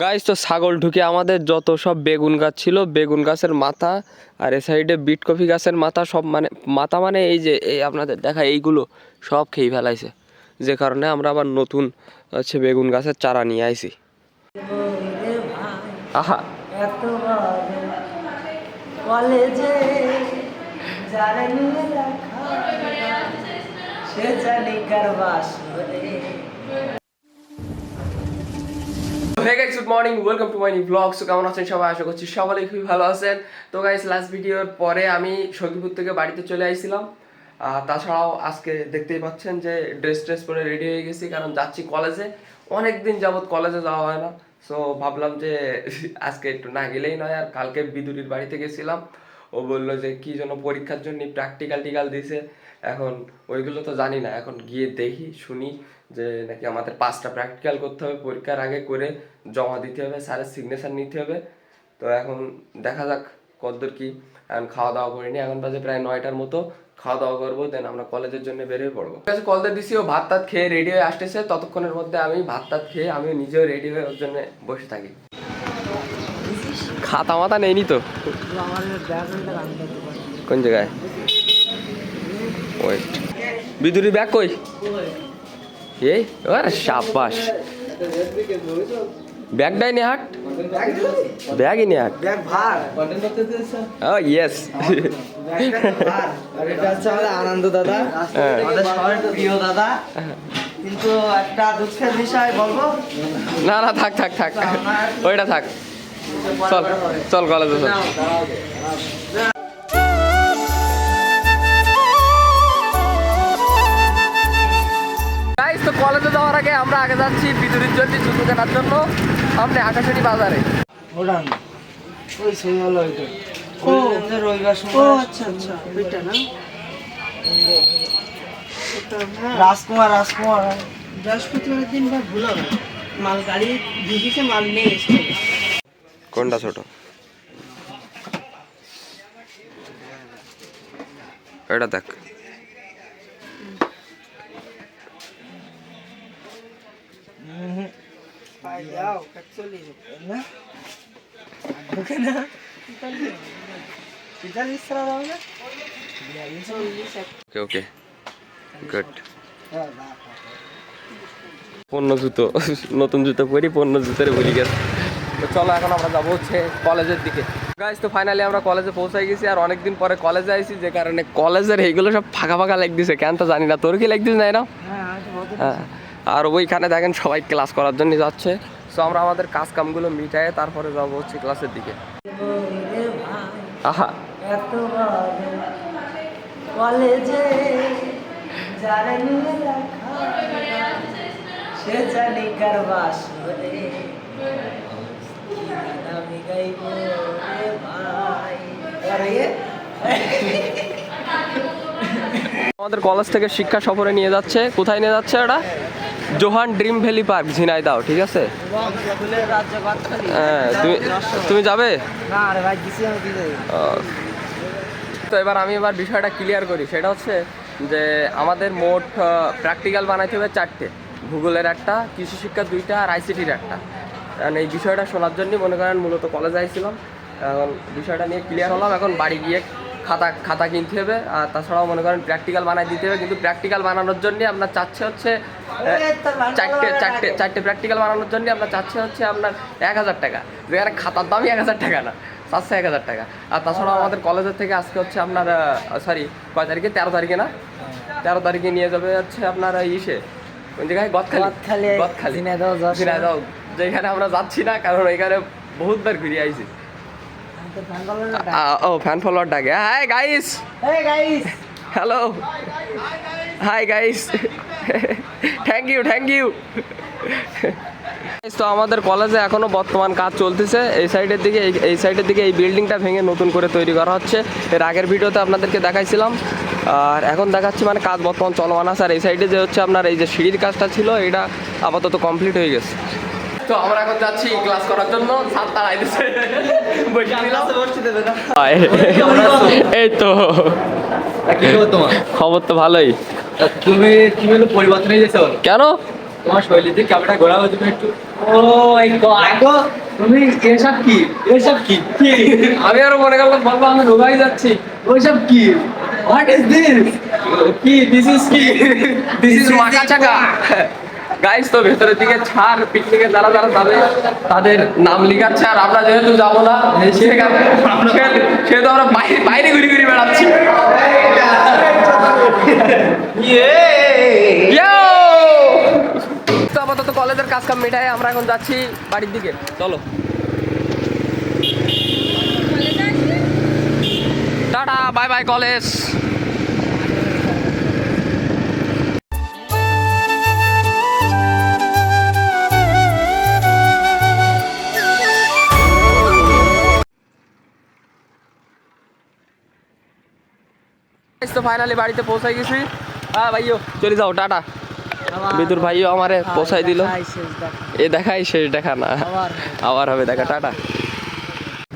Guys তো ছাগল ঢুকে আমাদের যত সব বেগুন গাছ ছিল, বেগুন গাছের মাথা আর এ সাইডে বিট কফি গাছের মাথা সব মাথা মানে এই যে এই আপনাদের দেখা এইগুলো সব খেয়ে ফেলাইছে, যে কারণে আমরা আবার নতুন হচ্ছে বেগুন গাছের চারা নিয়ে আইছি। আহা কলেজে যারা নিয়ে রাখা সে জানি কারবাস good morning, welcome to my new blog. So কেমন আছেন সবাই? আশা করছি সবাই খুবই ভালো আছেন। তো গাইস, লাস্ট ভিডিওর পরে আমি সখীপুর থেকে বাড়িতে চলে আইছিলাম। তাছাড়াও আজকে দেখতেই পাচ্ছেন যে ড্রেস পরে রেডি হয়ে গেছি, কারণ যাচ্ছি কলেজে। অনেক দিন যাবৎ কলেজে যাওয়া হয় না, সো ভাবলাম যে আজকে একটু না গেলেই নয়। আর কালকে বিদুরির বাড়িতে গেছিলাম, ও বললো যে কি জন্য পরীক্ষার জন্য প্র্যাকটিক্যাল দিছে। এখন ওইগুলো তো জানি না, এখন গিয়ে দেখি শুনি যে নাকি আমাদের 5টা প্র্যাকটিক্যাল করতে হবে, পরীক্ষার আগে করে জমা দিতে হবে, স্যারের সিগনেচার নিতে হবে। তো এখন দেখা যাক কতদূর কি। এখন খাওয়া দাওয়া করিনি, এখন বাজে প্রায় 9টার মতো। খাওয়া দাওয়া করবো, দেন আমরা কলেজের জন্য বেরিয়ে পড়বো। ঠিক আছে, কলতে দিছি, ও ভাত টাত খেয়ে রেডি হয়ে আসতেছে। ততক্ষণের মধ্যে আমি ভাত টাত খেয়ে আমি নিজেও রেডি হয়ে ওর জন্য বসে থাকি। খাতা মাথা নেইনি তো? কোন জায়গায়? ওয়েট, বিদুরি ব্যাগ কই? এই আরে শাবাশ, ব্যাগটাই নে হাট, ব্যাগই নে হাট, ব্যাগ ভার। ও ইয়েস, এটা হচ্ছে আমাদের আনন্দ দাদা, আমাদের সবার প্রিয় দাদা। কিন্তু একটা দুঃখের বিষয় বলবো। না না, থাক থাক থাক, ওইটা থাক। চল চল কলেজে চল। তো কলেজে যাওয়ার আগে আমরা আগে যাচ্ছি বিদুরির জন্য জুতো কেনার জন্য সামনে আকাশনী বাজারে। রাজকুমার বৃহস্পতিবারের দিন ভুল হবে, মাল গাড়ি ঢুকিছে, মাল নেই। কোনটা ছোট? এটা দেখ। Okay good. পণ্য জুতো, নতুন জুতো পরি, পণ্য জুতোরে ভুলি গেছে। তো চলো এখন আমরা যাবো হচ্ছে কলেজের দিকে। গাইস তো ফাইনালি আমরা কলেজে পৌঁছাই গেছি, আর অনেকদিন পরে কলেজে আইছি, যে কারণে কলেজের এইগুলো সব ফাঁকা ফাঁকা লেগ দিছে। কেন তো জানি না, তোর কি লেগ দিস না এরা? হ্যাঁ, আর ওইখানে দেখেন সবাই ক্লাস করার জন্য যাচ্ছে। সো আমরা আমাদের কাজ কামগুলো মিটায়ে তারপরে যাবো হচ্ছে ক্লাসের দিকে। আহা কলেজে যারা নিয়ে রাখা সে জানি কারবাস আমি গাইব রে ভাই। আমাদের কলেজ থেকে শিক্ষা সফরে নিয়ে যাচ্ছে। কোথায় নিয়ে যাচ্ছে ওটা? Johan Dream Valley Park, Jhenaidah. ঠিক আছে, হ্যাঁ। তুমি যাবে? তো এবার বিষয়টা ক্লিয়ার করি। সেটা হচ্ছে যে আমাদের মোট প্র্যাকটিক্যাল বানাইতে হবে 4টে, ভূগোলের একটা, কৃষি শিক্ষা 2টা, আর আইসিটির একটা। কারণ এই বিষয়টা শোনার জন্যই মনে করেন মূলত কলেজে আইছিলাম। এখন বিষয়টা নিয়ে ক্লিয়ার হলাম। এখন বাড়ি গিয়ে খাতা কিনতে হবে, আর তাছাড়াও মনে করেন প্র্যাকটিক্যাল বানাই দিতে হবে। কিন্তু প্র্যাকটিক্যাল বানানোর জন্য আপনার চাচ্ছে হচ্ছে 4টে প্র্যাকটিক্যাল বানানোর জন্য আপনার চাচ্ছে হচ্ছে আপনার 1000 টাকা, যেখানে খাতার দামই 1000 টাকা না, চাচ্ছে 1000 টাকা। আর তাছাড়াও আমাদের কলেজের থেকে আজকে হচ্ছে আপনার সরি কয় তারিখে, 13 তারিখে না, 13 তারিখে নিয়ে যাবে হচ্ছে আপনার ইসে কোন জায়গায়, গদখালি, ঝিনাইদহ, যেখানে আমরা যাচ্ছি না, কারণ এখানে বহুতবার ঘুরে আইছি। ও ফ্যান ফলোয়ার ডাকে, hi guys, hello, hi guys, thank you. তো আমাদের কলেজে এখনো বর্তমান কাজ চলতেছে। এই সাইডের দিকে এই বিল্ডিংটা ভেঙে নতুন করে তৈরি করা হচ্ছে। এর আগের ভিডিওতে আপনাদেরকে দেখাইছিলাম, আর এখন দেখাচ্ছি, মানে কাজ বর্তমান চলমান আছে। আর এই সাইডে যে হচ্ছে আপনার এই যে সিঁড়ির কাজটা ছিল, এটা আপাতত কমপ্লিট হয়ে গেছে। তো আমরা এখন যাচ্ছি ক্লাস করার জন্য। স্যার তাড়াই দিচ্ছে, এই তো খবর তো ভালোই। তুমি কি বলো পরিবর্তন হয়ে গেছে? কেন? তোমার শৈলীতে ক্যামেরা ঘোরা হচ্ছে একটু ও মাই গড, তুমি এসব কি, এসব কি কি? আমি আরো মনে করলাম বলবো আমি ঢোকাই যাচ্ছি। ওইসব কি? What is this? কি দিস ইজ কি? দিস ইজ মাকা চাকা। গাইস তো ভেতরের দিকে ছাড় পিকনিকে যারা যারা যাবে তাদের নাম লিখাচ্ছে, আর আমরা যেহেতু যাবো না সেহেতু আমরা বাইরে বাইরে ঘুরে ঘুরে বেড়াচ্ছি। Yo! তো আপাতত কলেজের কাজ কাম মেটায় আমরা এখন যাচ্ছি বাড়ির দিকে, চলো টাটা বাই বাই কলেজ। তো ফাইনালি বাড়িতে পৌঁছাই গেছি। হ্যাঁ ভাইও চলে যাও, টাটা। বিদুর ভাইও আমারে পৌঁছাই দিল। এ দেখাই শেষ দেখা না, আবার হবে দেখা, টাটা।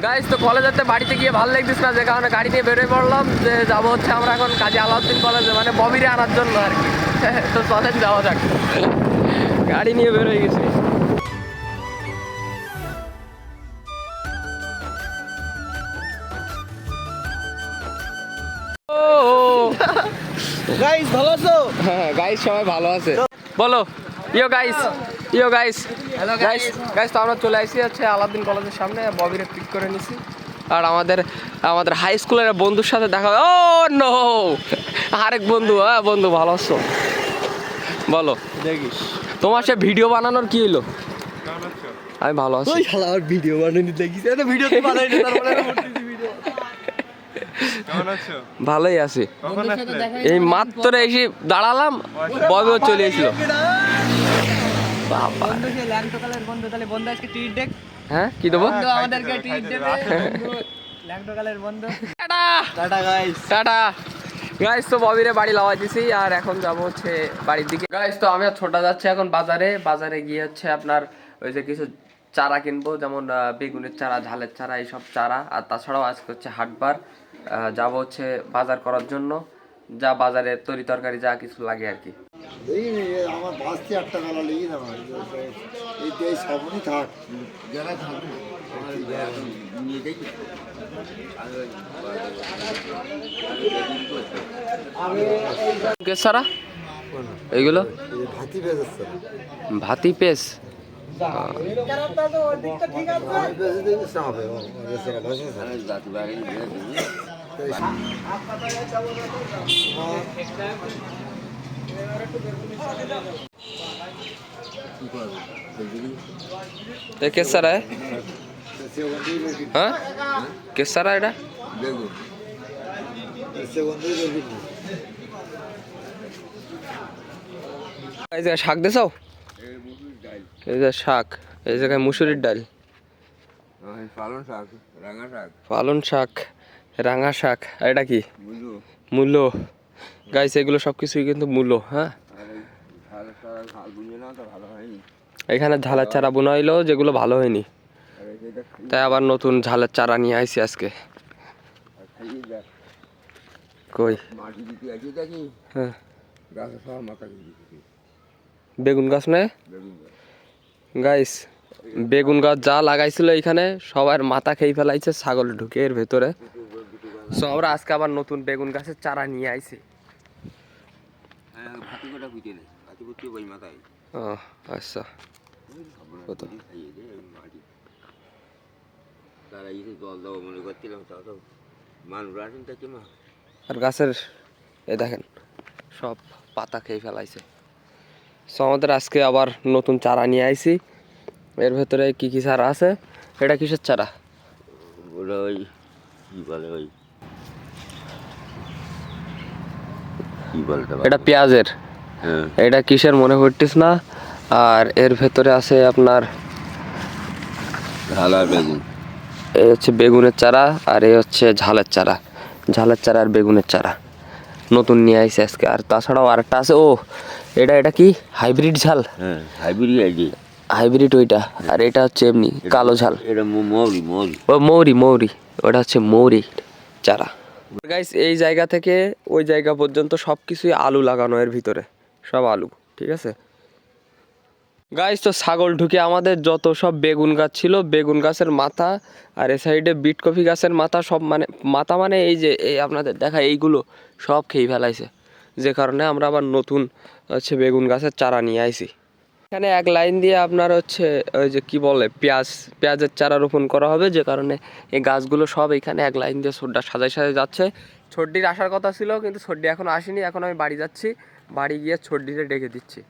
গাইস তো কলেজেতে বাড়িতে গিয়ে ভালো লাগতেছে না, যে কারণে গাড়ি নিয়ে বেরোয় পড়লাম যে যাবো হচ্ছে আমরা এখন কাজী আলাউদ্দিন কলেজে, মানে ববিরে আনার জন্য আর কি। তো চলেন যাওয়া যাক, গাড়ি নিয়ে বেরোয় গেছি। গাইস ভালো আছো? হ্যাঁ গাইস সবাই ভালো আছে, বলো ইয়ো গাইস, ইয়ো গাইস। হ্যালো গাইস, গাইস তো আমরা চলে আসছি হচ্ছে আলাউদ্দিন কলেজের সামনে, ববিরে পিক করে নিছি। আর আমাদের আমাদের হাই স্কুলের বন্ধুর সাথে দেখা, ও নো আরেক বন্ধু। হ্যাঁ বন্ধু ভালো আছো? বলো দেখিস তোমার সে ভিডিও বানানোর কি হলো? আমি ভালো আছি। ওই শালা আর ভিডিও বানানি দেখিস, এটা ভিডিও তো বানাই না, তারপরে ভিডিও। কেমন আছো? ভালোই আছি। কখন আসলে? এই মাত্র এসে দাঁড়ালাম, ববিও চলে এসেছিল। বাবা বন্ধুকে ল্যাংটোকালের বন্ধু, তাহলে বন্ধু আজকে ট্রিট দেখ। হ্যাঁ কি দেবো? বন্ধু আমাদেরকে ট্রিট দেবে, বন্ধু ল্যাংটোকালের বন্ধু। Tata tata guys. Tata guys, তো ববিরে বাড়ি লাওয়া দিছি আর এখন যাবো হচ্ছে বাড়ির দিকে। গাইস তো আমি আর ছোটা যাচ্ছি এখন বাজারে, বাজারে গিয়ে হচ্ছে আপনার ওই যে কিছু চারা কিনবো, যেমন বেগুনের চারা, ঝালের চারা, এইসব চারা। আর তাছাড়াও আজকে হচ্ছে হাটবার, যাবো হচ্ছে বাজার করার জন্য, যা বাজারে তরি তরকারি যা কিছু লাগে আর কি। দেখিনি আমার বাঁচতে 8 টাকা লেগে না, এই সবই থাক যারা থাকবে নিয়ে দেখি। সারা এইগুলো ভাতি বেজেছে, ভাতি পেস, বেজে দেখিস না হবে किस तरह है? हाँ किस तरह है? এই জায়গায় শাক দেছো? এই যে শাক, এই জায়গায় মুসুরির ডাল, পালন শাক, রাঙা শাক, পালন শাক, রাঙা শাক। আর এটা কি? মূলো। গাইস এগুলো সব কিছুই কিন্তু মূলো। হ্যাঁ এখানে ঝালের চারা বোনা হইলো, যেগুলো ভালো হয়নি, তাই আবার নতুন ঝালের চারা নিয়ে আইছি আজকে। কই? হ্যাঁ বেগুন গাছ নেই গাইস, বেগুন গাছ যা লাগাইছিল এইখানে সবার মাথা খেয়ে ফেলাইছে ছাগল ঢুকে এর ভেতরে। সো আমরা আজকে আবার নতুন বেগুন গাছের চারা নিয়ে আইছি। ও আচ্ছা, কত আর গাছের এই দেখেন সব পাতা খেয়ে ফেলাইছে। সো আমাদের আজকে আবার নতুন চারা নিয়ে আইছি। এর ভেতরে কি কি চারা আছে? এটা কিসের চারা? এটা পেঁয়াজের। এটা কিসের মনে পড়তিস না। আর এর ভেতরে আছে আপনার বেগুন, এই হচ্ছে বেগুনের চারা, আর এই হচ্ছে ঝালের চারা। ঝালের চারা আর বেগুনের চারা নতুন নিয়ে আইছে আজকে। আর তাছাড়াও আরেকটা আছে, ও এটা এটা কি হাইব্রিড ঝাল? হ্যাঁ হাইব্রিড আইডি, হাইব্রিড ওইটা। আর এটা হচ্ছে এমনি কালো ঝাল। এটা মৌরি মৌরি, ও মৌরি, মৌরি ওটা হচ্ছে মৌরি চারা। গাইস এই জায়গা থেকে ওই জায়গা পর্যন্ত সব কিছুই আলু লাগানো, এর ভিতরে সব আলু, ঠিক আছে। গাইস তো ছাগল ঢুকে আমাদের যত সব বেগুন গাছ ছিল, বেগুন গাছের মাথা আর এ সাইডে বিট কফি গাছের মাথা সব মানে মাথা মানে এই যে এই আপনাদের দেখা এইগুলো সব খেয়ে ফেলাইছে, যে কারণে আমরা আবার নতুন হচ্ছে বেগুন গাছের চারা নিয়ে আইছি। এখানে এক লাইন দিয়ে আপনার হচ্ছে ওই যে কি বলে পেঁয়াজের চারা রোপণ করা হবে, যে কারণে এই গাছগুলো সব এখানে এক লাইন দিয়ে ছোট্টা সাজায় সাজায় যাচ্ছে। ছড্ডির আসার কথা ছিল কিন্তু ছড্ডি এখনো আসেনি, এখন আমি বাড়ি যাচ্ছি, বাড়ি গিয়ে ছড্ডিরে ডেকে দিচ্ছি।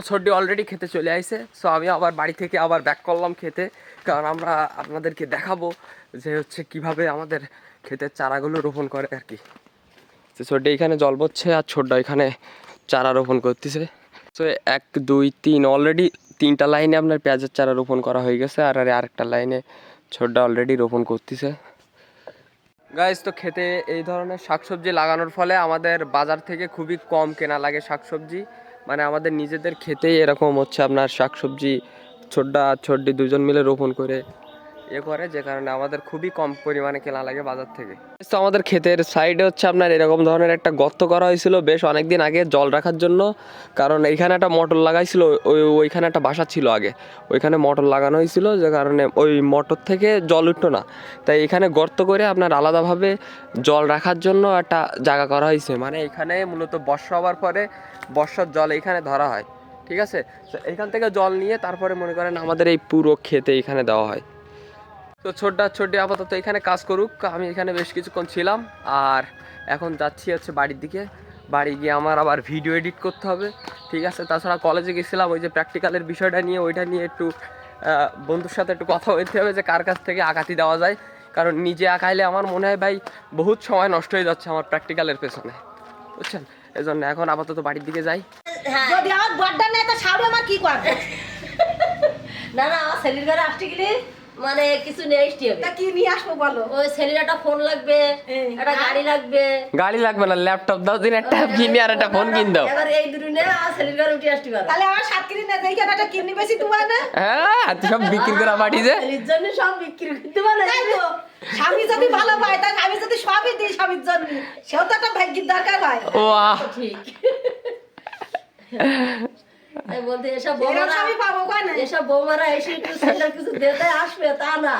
ছড্ডি অলরেডি খেতে চলে আসছে, সো আমি আবার বাড়ি থেকে আবার ব্যাক করলাম খেতে, কারণ আমরা আপনাদেরকে দেখাবো যে হচ্ছে কিভাবে আমাদের ক্ষেতের চারাগুলো রোপণ করে আর কি। তো ছড্ডি এখানে জল পড়ছে আর ছোট্ট এখানে চারা রোপণ করতেছে। তো 1 2 3 অলরেডি 3টা লাইনে আপনার পেঁয়াজের চারা রোপণ করা হয়ে গেছে, আর আরেকটা লাইনে ছোট্ট অলরেডি রোপণ করতেছে। গাইস তো খেতে এই ধরনের শাকসবজি লাগানোর ফলে আমাদের বাজার থেকে খুবই কম কেনা লাগে শাকসবজি, মানে আমাদের নিজেদের খেতেই এরকম হচ্ছে আপনার শাকসবজি ছোট্টা ছড্ডি দুজন মিলে রোপণ করে করে, যে কারণে আমাদের খুবই কম পরিমাণে কেনা লাগে বাজার থেকে। তো আমাদের ক্ষেতের সাইডে হচ্ছে আপনার এরকম ধরনের একটা গর্ত করা হয়েছিল বেশ অনেকদিন আগে জল রাখার জন্য, কারণ এইখানে একটা মোটর লাগাইছিল, ওইখানে একটা বাসা ছিল আগে, ওইখানে মোটর লাগানো হয়েছিল, যে কারণে ওই মোটর থেকে জল উঠতো না, তাই এখানে গর্ত করে আপনার আলাদাভাবে জল রাখার জন্য একটা জায়গা করা হয়েছে। মানে এখানে মূলত বর্ষা হওয়ার পরে বর্ষার জল এইখানে ধরা হয়, ঠিক আছে। এখান থেকে জল নিয়ে তারপরে মনে করেন আমাদের এই পুরো ক্ষেতে এখানে দেওয়া হয়। তো ছোট্টি আপাতত এখানে কাজ করুক, আমি এখানে বেশ কিছুক্ষণ ছিলাম, আর এখন যাচ্ছি হচ্ছে বাড়ির দিকে। বাড়ি গিয়ে আমার আবার ভিডিও এডিট করতে হবে, ঠিক আছে। তাছাড়া কলেজে গেছিলাম ওই যে প্র্যাকটিক্যালের বিষয়টা নিয়ে, ওইটা নিয়ে একটু বন্ধুর সাথে একটু কথা বলতে হবে যে কার কাছ থেকে আঁকাতি দেওয়া যায়, কারণ নিজে আঁকাইলে আমার মনে হয় ভাই বহুত সময় নষ্ট হয়ে যাচ্ছে আমার প্র্যাকটিক্যালের পেছনে, বুঝছেন। এই জন্য এখন আপাতত বাড়ির দিকে যাই। যদি আমার বড়টা নেই তো সাউরি আমার কি করবে? না না, আমার ছেলের ঘরে আসতে গেলে মানে কিছু নিয়ে আসতে হবে। তা কি নিয়ে আসবো বলো? ওই ছেলের একটা ফোন লাগবে, একটা গাড়ি লাগবে। গাড়ি লাগবে না, ল্যাপটপ দাও দিন একটা কিনে, আর একটা ফোন কিন দাও। এবার এই দুটো নিয়ে আমার ছেলের ঘরে উঠে আসতে পারো। তাহলে আমার সাতকিরি না দেখে একটা কিডনি বেশি তোমার না? হ্যাঁ সব বিক্রি করা পাঠিয়েছে, ছেলের জন্য সব বিক্রি করতে পারে। তাই তো, স্বামী যদি ভালো পায় তাই আমি যদি সবই দিই স্বামীর জন্য, সেও তো একটা ভাগ্যের দরকার হয়। ওয়াহ ঠিক। তাই বলতে এসব এরকম বৌমারা, স্বামী পাবো কয় না? এসব বৌমারা এসে একটু ছেলের কিছু দিতে আসবে তা না।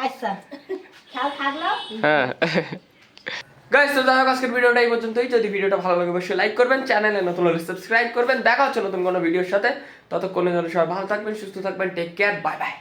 আচ্ছা, খেয়াল থাকলো। হ্যাঁ গাইস, তো যাই হোক আজকের ভিডিওটা এই পর্যন্তই। যদি ভিডিওটা ভালো লাগে অবশ্যই লাইক করবেন, চ্যানেলে নতুন হলে সাবস্ক্রাইব করবেন। দেখা হচ্ছে নতুন কোনো ভিডিওর সাথে, ততক্ষণের জন্য সবাই ভালো থাকবেন, সুস্থ থাকবেন, টেক কেয়ার, বাই বাই।